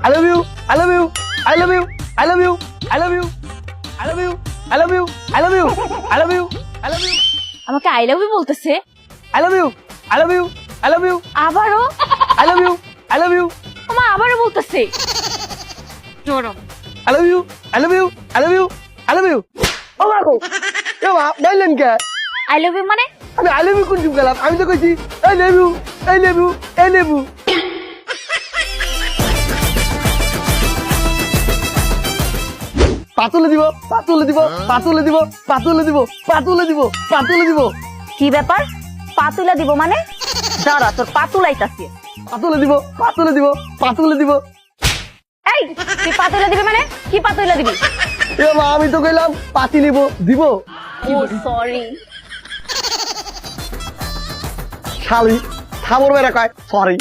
I love you. I love you. I love you. I love you. I love you. I love you. I love you. I love you. I love you. I love you. আমাকে I love you বলতেছে। I love you. I love you. I love you. আবারও I love you. I love you. আমা আবারও বলতেছে। জোরম। I love you. I love you. I love you. I love you. ও মা গো। এ মা বললেন কে? I love you মানে আমি I love you কোন চুপ গেলাম? আমি তো কইছি I love you. I love you. I love you. পাতুলে দিব, পাতুলে দিব, পাতুলে দিব, পাতুলে দিব, পাতুলে দিব, পাতুলে দিব, কি ব্যাপার? পাতুলা দিব মানে? দাঁড়া তোর পাতুলাইতাছি। পাতুলে দিব, পাতুলে দিব, পাতুলে দিব। এই তুই পাতুলা দিবি মানে কি পাতুলা দিবি? এ মা আমি তো কইলাম পাতি নিব, দিব। ও সরি। শালি থামর মেরা কয় সরি।